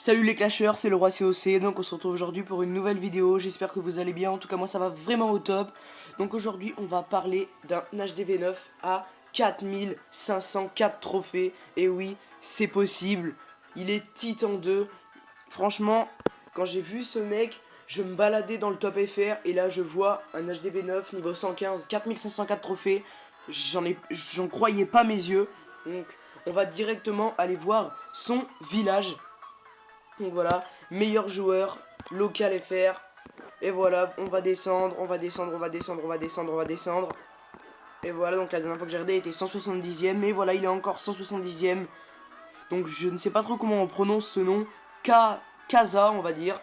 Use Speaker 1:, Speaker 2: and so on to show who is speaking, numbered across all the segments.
Speaker 1: Salut les clasheurs, c'est le roi COC, donc on se retrouve aujourd'hui pour une nouvelle vidéo, j'espère que vous allez bien, en tout cas moi ça va vraiment au top. Donc aujourd'hui on va parler d'un HDV9 à 4504 trophées, et oui, c'est possible, il est Titan 2, franchement, quand j'ai vu ce mec, je me baladais dans le top FR, et là je vois un HDV9 niveau 115, 4504 trophées, j'en croyais pas mes yeux, donc on va directement aller voir son village. Donc voilà, meilleur joueur, local FR. Et voilà, on va descendre, on va descendre, on va descendre, on va descendre, on va descendre. Et voilà, donc la dernière fois que j'ai regardé, il était 170e. Et voilà, il est encore 170e. Donc je ne sais pas trop comment on prononce ce nom. Kaza, on va dire.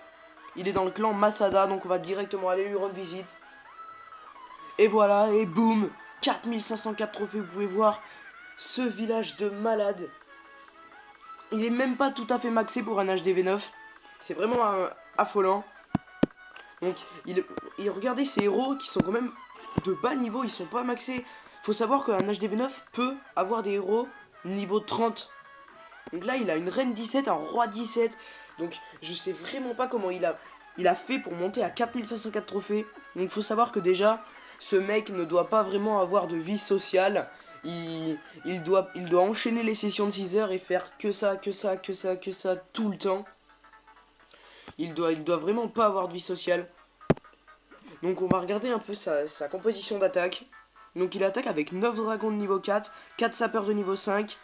Speaker 1: Il est dans le clan Masada, donc on va directement aller lui rendre visite. Et voilà, et boum, 4504 trophées, vous pouvez voir ce village de malade. Il est même pas tout à fait maxé pour un HDV9. C'est vraiment affolant. Donc, regardez ces héros qui sont quand même de bas niveau, ils sont pas maxés. Faut savoir qu'un HDV9 peut avoir des héros niveau 30. Donc là, il a une reine 17, un roi 17. Donc, je sais vraiment pas comment il a fait pour monter à 4504 trophées. Donc, faut savoir que déjà, ce mec ne doit pas vraiment avoir de vie sociale. Il doit enchaîner les sessions de 6 heures et faire que ça, que ça, que ça, que ça tout le temps. Il doit vraiment pas avoir de vie sociale. Donc on va regarder un peu sa composition d'attaque. Donc il attaque avec 9 dragons de niveau 4, 4 sapeurs de niveau 5,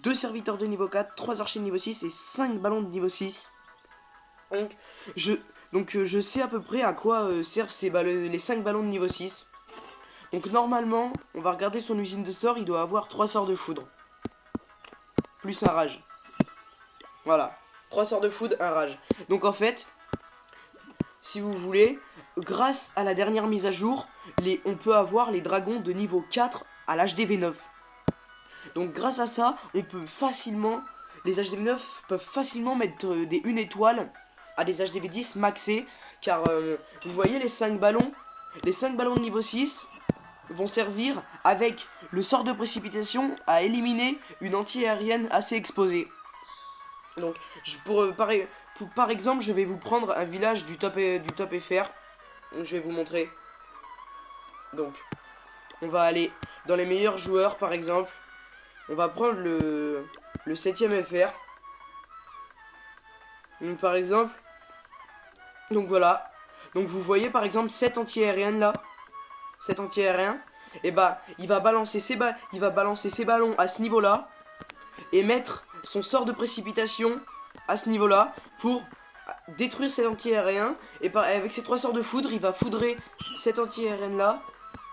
Speaker 1: 2 serviteurs de niveau 4, 3 archers de niveau 6 et 5 ballons de niveau 6. Donc je sais à peu près à quoi servent les 5 ballons de niveau 6. Donc normalement, on va regarder son usine de sorts, il doit avoir 3 sorts de foudre. Plus un rage. Voilà. 3 sorts de foudre, un rage. Donc en fait, si vous voulez, grâce à la dernière mise à jour, on peut avoir les dragons de niveau 4 à l'HDV9. Donc grâce à ça, on peut facilement, les HDV9 peuvent facilement mettre des 1 étoile à des HDV10 maxés. Car vous voyez les 5 ballons de niveau 6 vont servir avec le sort de précipitation à éliminer une anti-aérienne assez exposée. Donc par exemple, je vais vous prendre un village du top FR. Je vais vous montrer. Donc, on va aller dans les meilleurs joueurs, par exemple. On va prendre le 7ème FR. Donc, par exemple. Donc, voilà. Donc, vous voyez, par exemple, 7 anti-aériennes, là. 7 anti-aériens. Et bah, il va balancer ses ballons à ce niveau-là. Et mettre son sort de précipitation à ce niveau-là. Pour détruire cet anti-aérien. Et avec ses 3 sorts de foudre, il va foudrer cet anti-aérien là.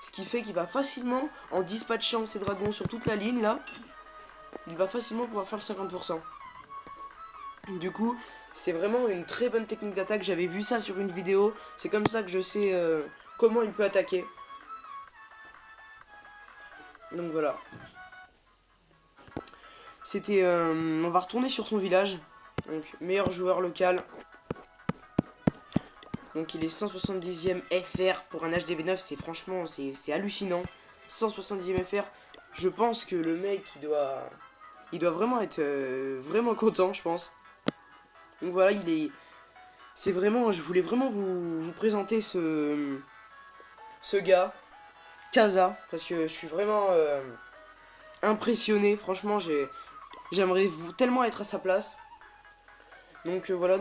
Speaker 1: Ce qui fait qu'il va facilement, en dispatchant ses dragons sur toute la ligne là, il va facilement pouvoir faire le 50%. Du coup, c'est vraiment une très bonne technique d'attaque. J'avais vu ça sur une vidéo. C'est comme ça que je sais comment il peut attaquer. Donc voilà. C'était... on va retourner sur son village. Donc, meilleur joueur local. Donc il est 170e FR pour un HDV9, c'est franchement, c'est hallucinant. 170e FR, je pense que le mec, il doit vraiment être vraiment content, je pense. Donc voilà, c'est vraiment, je voulais vraiment vous présenter ce gars, Kaza, parce que je suis vraiment impressionné, franchement, j'aimerais tellement être à sa place. Donc voilà,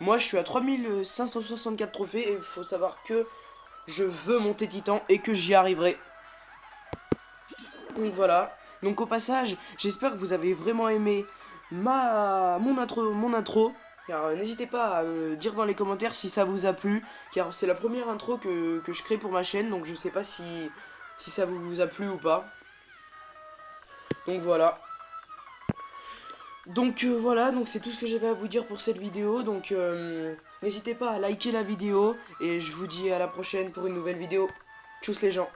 Speaker 1: moi je suis à 3564 trophées et il faut savoir que je veux monter Titan et que j'y arriverai. Donc voilà, donc au passage, j'espère que vous avez vraiment aimé mon intro. Car n'hésitez pas à me dire dans les commentaires si ça vous a plu, car c'est la première intro que je crée pour ma chaîne, donc je sais pas si ça vous a plu ou pas. Donc voilà. Donc voilà, donc c'est tout ce que j'avais à vous dire pour cette vidéo. Donc n'hésitez pas à liker la vidéo et je vous dis à la prochaine pour une nouvelle vidéo. Tchuss les gens.